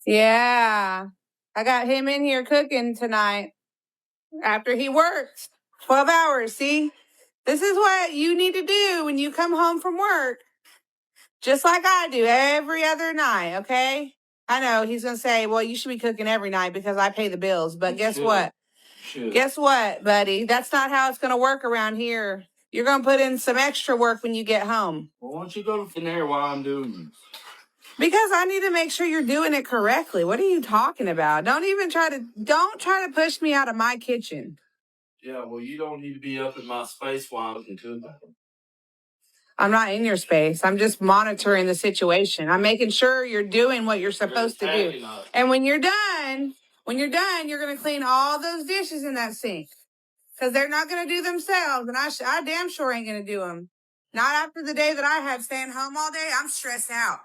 Yeah. I got him in here cooking tonight after he works 12 hours. See, this is what you need to do when you come home from work, just like I do every other night, okay? I know he's going to say, well, you should be cooking every night because I pay the bills. But guess what? Guess what, buddy? That's not how it's going to work around here. You're going to put in some extra work when you get home. Well, why don't you go in there while I'm doing this? Because I need to make sure you're doing it correctly. What are you talking about? Don't try to push me out of my kitchen. Yeah, well, you don't need to be up in my space while I'm looking to it. I'm not in your space. I'm just monitoring the situation. I'm making sure you're doing what you're supposed to do. And when you're done, you're going to clean all those dishes in that sink. Because they're not going to do themselves. And I damn sure ain't going to do them. Not after the day that I had staying home all day. I'm stressed out.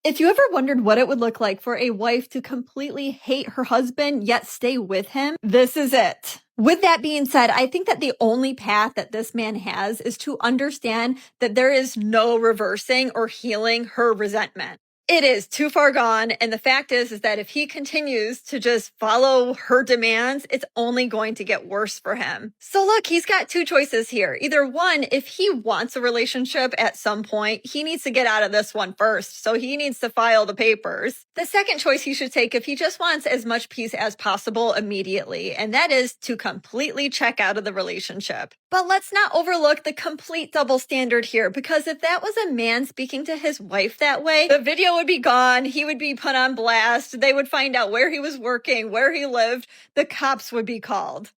If you ever wondered what it would look like for a wife to completely hate her husband yet stay with him, this is it. With that being said, I think that the only path that this man has is to understand that there is no reversing or healing her resentment. It is too far gone, and the fact is that if he continues to just follow her demands, it's only going to get worse for him. So look, he's got two choices here. Either one, if he wants a relationship at some point, he needs to get out of this one first, so he needs to file the papers. The second choice he should take if he just wants as much peace as possible immediately, and that is to completely check out of the relationship. But let's not overlook the complete double standard here, because if that was a man speaking to his wife that way, the video would be gone, he would be put on blast, they would find out where he was working, where he lived, the cops would be called.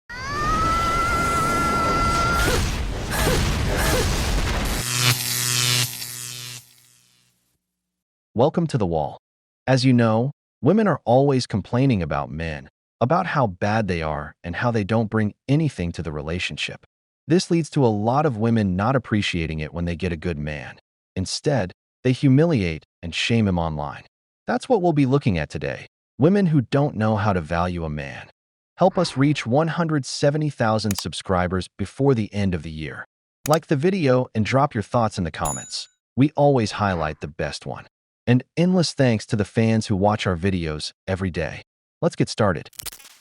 Welcome to The Wall. As you know, women are always complaining about men, about how bad they are and how they don't bring anything to the relationship. This leads to a lot of women not appreciating it when they get a good man. Instead, they humiliate and shame him online. That's what we'll be looking at today. Women who don't know how to value a man. Help us reach 170,000 subscribers before the end of the year. Like the video and drop your thoughts in the comments. We always highlight the best one. And endless thanks to the fans who watch our videos every day. Let's get started.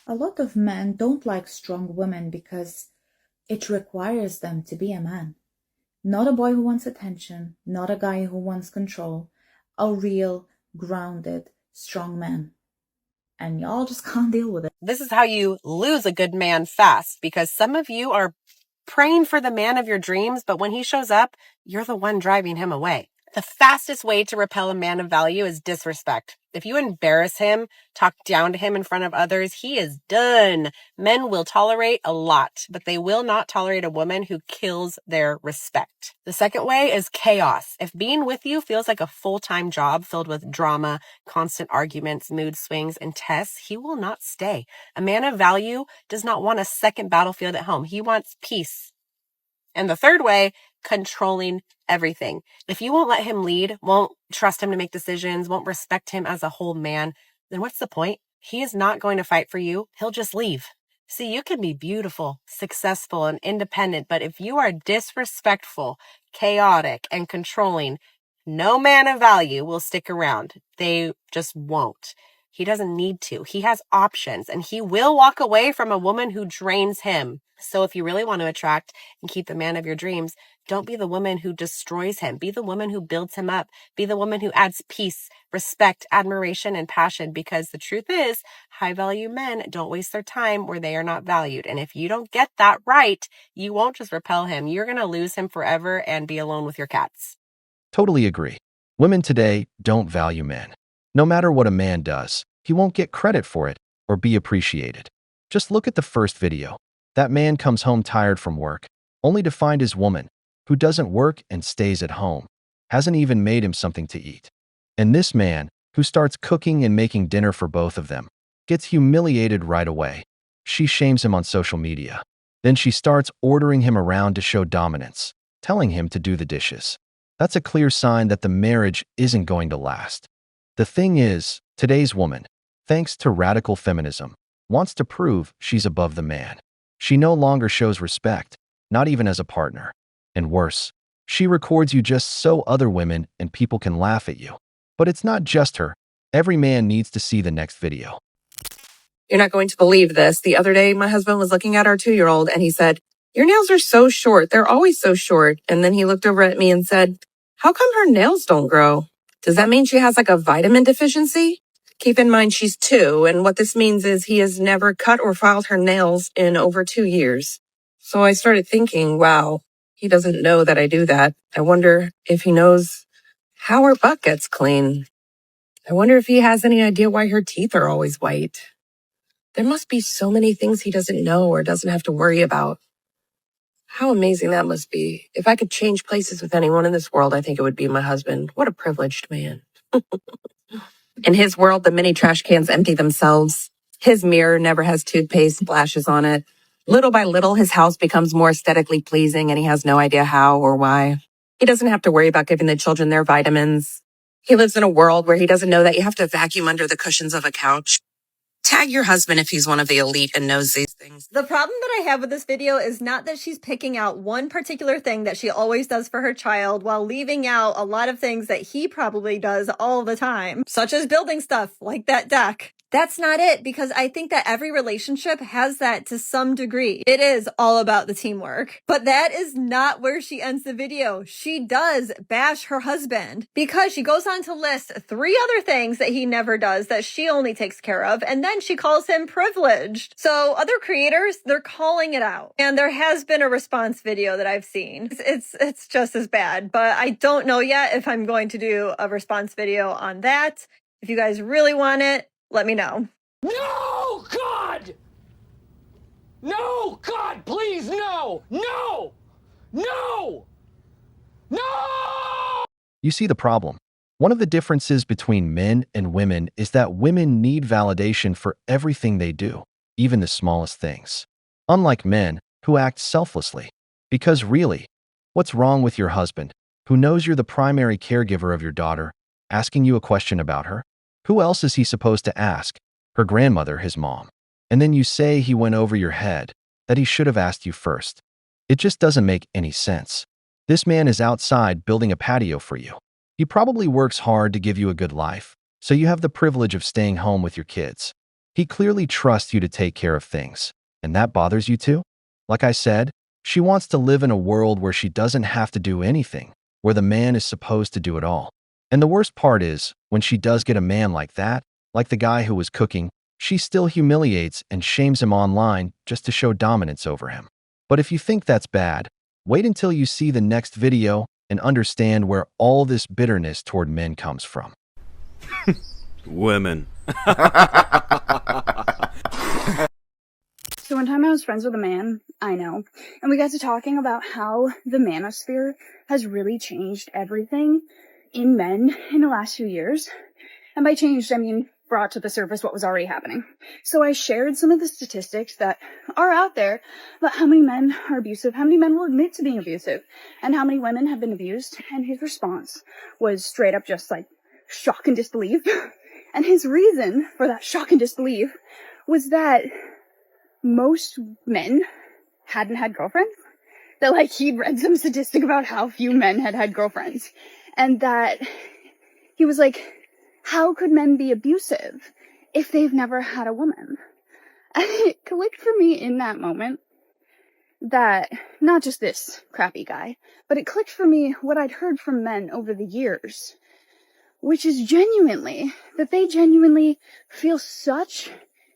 A lot of men don't like strong women because it requires them to be a man. Not a boy who wants attention, not a guy who wants control, a real, grounded, strong man. And y'all just can't deal with it. This is how you lose a good man fast, because some of you are praying for the man of your dreams, but when he shows up, you're the one driving him away. The fastest way to repel a man of value is disrespect. If you embarrass him, talk down to him in front of others, he is done. Men will tolerate a lot, but they will not tolerate a woman who kills their respect. The second way is chaos. If being with you feels like a full-time job filled with drama, constant arguments, mood swings, and tests, he will not stay. A man of value does not want a second battlefield at home. He wants peace. And the third way, controlling everything. If you won't let him lead, won't trust him to make decisions, won't respect him as a whole man, then what's the point? He is not going to fight for you. He'll just leave. See, you can be beautiful, successful, and independent, but if you are disrespectful, chaotic, and controlling, no man of value will stick around. They just won't. He doesn't need to. He has options, and he will walk away from a woman who drains him. So if you really want to attract and keep the man of your dreams, don't be the woman who destroys him. Be the woman who builds him up. Be the woman who adds peace, respect, admiration, and passion, because the truth is, high-value men don't waste their time where they are not valued. And if you don't get that right, you won't just repel him. You're going to lose him forever and be alone with your cats. Totally agree. Women today don't value men. No matter what a man does, he won't get credit for it or be appreciated. Just look at the first video. That man comes home tired from work, only to find his woman, who doesn't work and stays at home, hasn't even made him something to eat. And this man, who starts cooking and making dinner for both of them, gets humiliated right away. She shames him on social media. Then she starts ordering him around to show dominance, telling him to do the dishes. That's a clear sign that the marriage isn't going to last. The thing is, today's woman, thanks to radical feminism, wants to prove she's above the man. She no longer shows respect, not even as a partner. And worse, she records you just so other women and people can laugh at you. But it's not just her. Every man needs to see the next video. You're not going to believe this. The other day, my husband was looking at our 2-year-old and he said, "Your nails are so short. They're always so short." And then he looked over at me and said, "How come her nails don't grow? Does that mean she has like a vitamin deficiency?" Keep in mind she's 2, and what this means is he has never cut or filed her nails in over 2 years. So I started thinking, wow, he doesn't know that I do that. I wonder if he knows how her butt gets clean. I wonder if he has any idea why her teeth are always white. There must be so many things he doesn't know or doesn't have to worry about. How amazing that must be. If I could change places with anyone in this world, I think it would be my husband. What a privileged man. In his world, the mini trash cans empty themselves. His mirror never has toothpaste splashes on it. Little by little, his house becomes more aesthetically pleasing and he has no idea how or why. He doesn't have to worry about giving the children their vitamins. He lives in a world where he doesn't know that you have to vacuum under the cushions of a couch. Tag your husband if he's one of the elite and knows these things. The problem that I have with this video is not that she's picking out one particular thing that she always does for her child while leaving out a lot of things that he probably does all the time, such as building stuff like that deck. That's not it, because I think that every relationship has that to some degree. It is all about the teamwork. But that is not where she ends the video. She does bash her husband because she goes on to list 3 other things that he never does that she only takes care of, and then she calls him privileged. So other creators, they're calling it out. And there has been a response video that I've seen. It's just as bad, but I don't know yet if I'm going to do a response video on that. If you guys really want it, let me know. No, God! No, God, please, no! No! No! No! You see the problem? One of the differences between men and women is that women need validation for everything they do, even the smallest things. Unlike men, who act selflessly. Because really, what's wrong with your husband, who knows you're the primary caregiver of your daughter, asking you a question about her? Who else is he supposed to ask? Her grandmother, his mom. And then you say he went over your head, that he should have asked you first. It just doesn't make any sense. This man is outside building a patio for you. He probably works hard to give you a good life, so you have the privilege of staying home with your kids. He clearly trusts you to take care of things, and that bothers you too? Like I said, she wants to live in a world where she doesn't have to do anything, where the man is supposed to do it all. And the worst part is, when she does get a man like that, like the guy who was cooking, she still humiliates and shames him online just to show dominance over him. But if you think that's bad, wait until you see the next video and understand where all this bitterness toward men comes from. Women. So one time I was friends with a man I know, and we got to talking about how the manosphere has really changed everything in men in the last few years. And by changed, I mean brought to the surface what was already happening. So I shared some of the statistics that are out there about how many men are abusive, how many men will admit to being abusive, and how many women have been abused. And his response was straight up just like shock and disbelief. And his reason for that shock and disbelief was that most men hadn't had girlfriends. That like he'd read some statistic about how few men had girlfriends. And that he was like, how could men be abusive if they've never had a woman? And it clicked for me in that moment that, not just this crappy guy, but it clicked for me what I'd heard from men over the years, which is that they genuinely feel such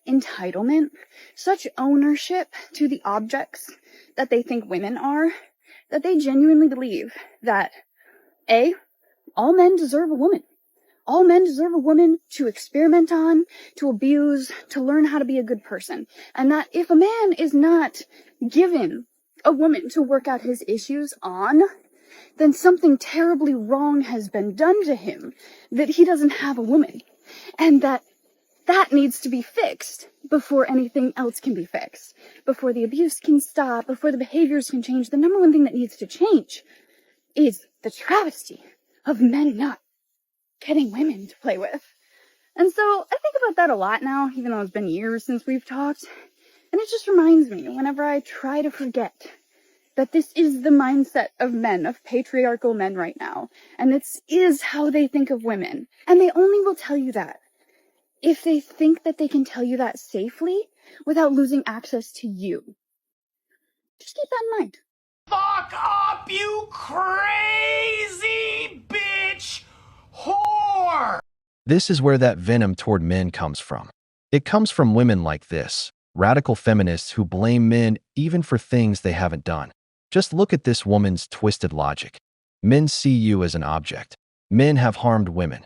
entitlement, such ownership to the objects that they think women are, that they genuinely believe that, A, all men deserve a woman. All men deserve a woman to experiment on, to abuse, to learn how to be a good person. And that if a man is not given a woman to work out his issues on, then something terribly wrong has been done to him, that he doesn't have a woman. And that needs to be fixed before anything else can be fixed. Before the abuse can stop, before the behaviors can change. The number one thing that needs to change is the travesty of men not getting women to play with. And so I think about that a lot now, even though it's been years since we've talked. And it just reminds me, whenever I try to forget, that this is the mindset of men, of patriarchal men right now. And this is how they think of women. And they only will tell you that if they think that they can tell you that safely without losing access to you. Just keep that in mind. Fuck up, you crazy bitch whore! This is where that venom toward men comes from. It comes from women like this, radical feminists who blame men even for things they haven't done. Just look at this woman's twisted logic. Men see you as an object. Men have harmed women.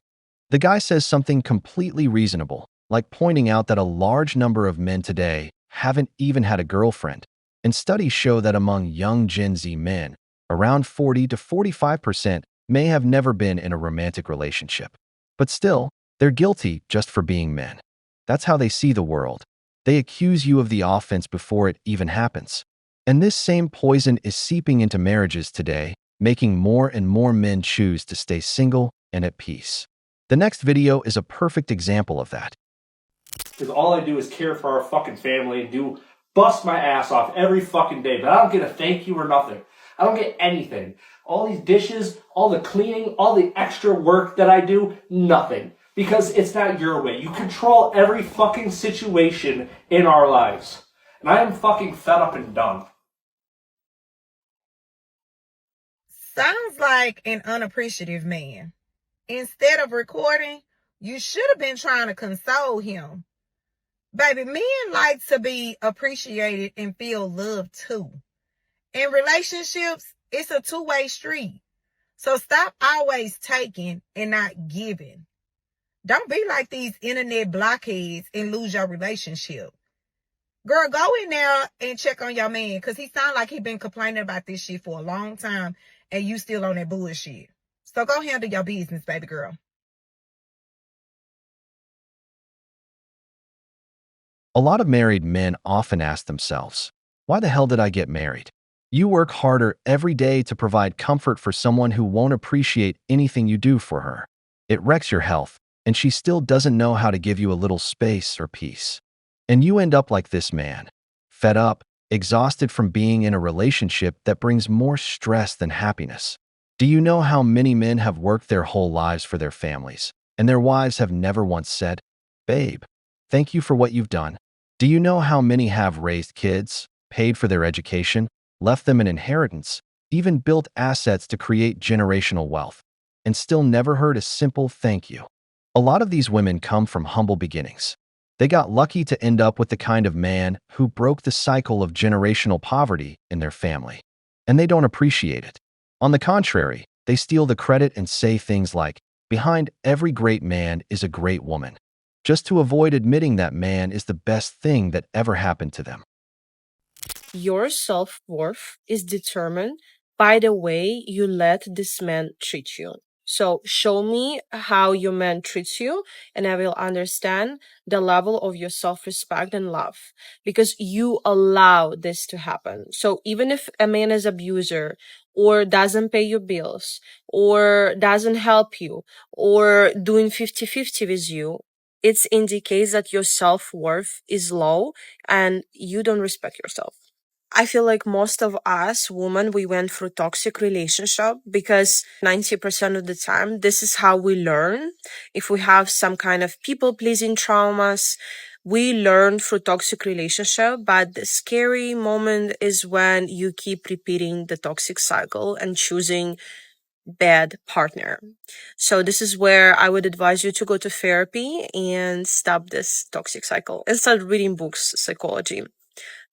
The guy says something completely reasonable, like pointing out that a large number of men today haven't even had a girlfriend. And studies show that among young Gen Z men, around 40 to 45% may have never been in a romantic relationship. But still, they're guilty just for being men. That's how they see the world. They accuse you of the offense before it even happens. And this same poison is seeping into marriages today, making more and more men choose to stay single and at peace. The next video is a perfect example of that. Because all I do is care for our fucking family and bust my ass off every fucking day. But I don't get a thank you or nothing. I don't get anything. All these dishes, all the cleaning, all the extra work that I do, nothing. Because it's not your way. You control every fucking situation in our lives. And I am fucking fed up and done. Sounds like an unappreciative man. Instead of recording, you should have been trying to console him. Baby, men like to be appreciated and feel loved too. In relationships, it's a two-way street. So stop always taking and not giving. Don't be like these internet blockheads and lose your relationship. Girl, go in there and check on your man, because he sound like he been complaining about this shit for a long time and you still on that bullshit. So go handle your business, baby girl. A lot of married men often ask themselves, why the hell did I get married? You work harder every day to provide comfort for someone who won't appreciate anything you do for her. It wrecks your health, and she still doesn't know how to give you a little space or peace. And you end up like this man, fed up, exhausted from being in a relationship that brings more stress than happiness. Do you know how many men have worked their whole lives for their families, and their wives have never once said, "Babe, thank you for what you've done"? Do you know how many have raised kids, paid for their education, left them an inheritance, even built assets to create generational wealth, and still never heard a simple thank you? A lot of these women come from humble beginnings. They got lucky to end up with the kind of man who broke the cycle of generational poverty in their family. And they don't appreciate it. On the contrary, they steal the credit and say things like, behind every great man is a great woman, just to avoid admitting that man is the best thing that ever happened to them. Your self-worth is determined by the way you let this man treat you. So show me how your man treats you, and I will understand the level of your self-respect and love, because you allow this to happen. So even if a man is abuser or doesn't pay your bills or doesn't help you or doing 50-50 with you, it indicates that your self-worth is low and you don't respect yourself. I feel like most of us women, we went through toxic relationship because 90% of the time, this is how we learn. If we have some kind of people-pleasing traumas, we learn through toxic relationship. But the scary moment is when you keep repeating the toxic cycle and choosing bad partner. So this is where I would advise you to go to therapy and stop this toxic cycle and start reading books, psychology.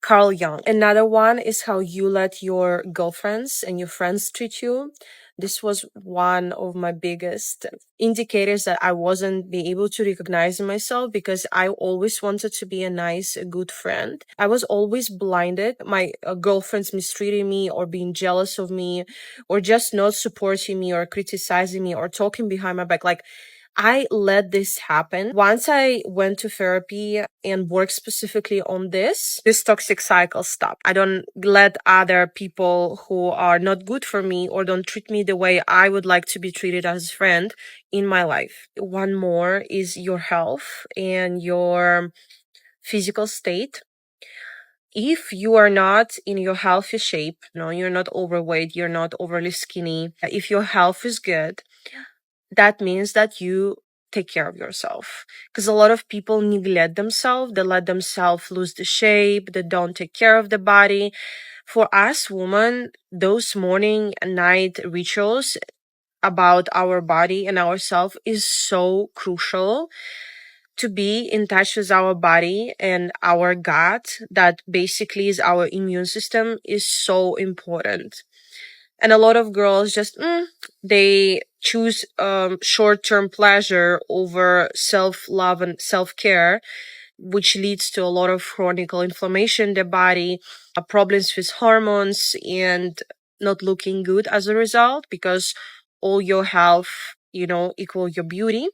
Carl Jung. Another one is how you let your girlfriends and your friends treat you. This was one of my biggest indicators that I wasn't be able to recognize myself, because I always wanted to be a nice, good friend. I was always blinded. My girlfriends mistreating me or being jealous of me or just not supporting me or criticizing me or talking behind my back. Like, I let this happen. Once I went to therapy and worked specifically on this toxic cycle stopped. I don't let other people who are not good for me or don't treat me the way I would like to be treated as a friend in my life. One more is your health and your physical state. If you are not in your healthy shape, you're not overweight, you're not overly skinny, if your health is good, that means that you take care of yourself. Because a lot of people neglect themselves, they let themselves lose the shape, they don't take care of the body. For us women, those morning and night rituals about our body and ourselves is so crucial. To be in touch with our body and our gut, that basically is our immune system, is so important. And a lot of girls just they choose short-term pleasure over self-love and self-care, which leads to a lot of chronic inflammation in the body, problems with hormones, and not looking good as a result, because all your health, equal your beauty.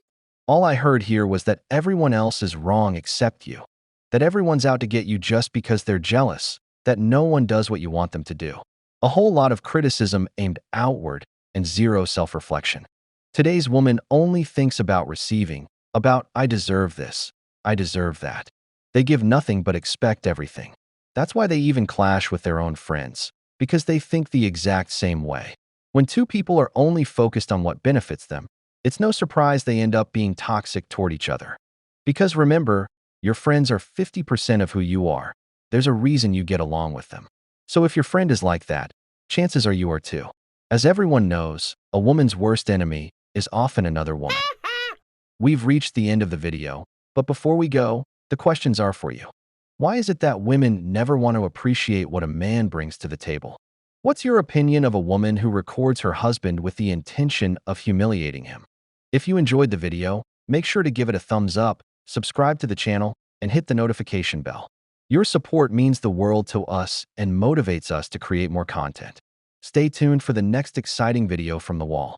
All I heard here was that everyone else is wrong except you. That everyone's out to get you just because they're jealous. That no one does what you want them to do. A whole lot of criticism aimed outward and zero self-reflection. Today's woman only thinks about receiving, about I deserve this, I deserve that. They give nothing but expect everything. That's why they even clash with their own friends, because they think the exact same way. When two people are only focused on what benefits them, it's no surprise they end up being toxic toward each other. Because remember, your friends are 50% of who you are. There's a reason you get along with them. So if your friend is like that, chances are you are too. As everyone knows, a woman's worst enemy is often another woman. We've reached the end of the video, but before we go, the questions are for you. Why is it that women never want to appreciate what a man brings to the table? What's your opinion of a woman who records her husband with the intention of humiliating him? If you enjoyed the video, make sure to give it a thumbs up, subscribe to the channel, and hit the notification bell. Your support means the world to us and motivates us to create more content. Stay tuned for the next exciting video from the wall.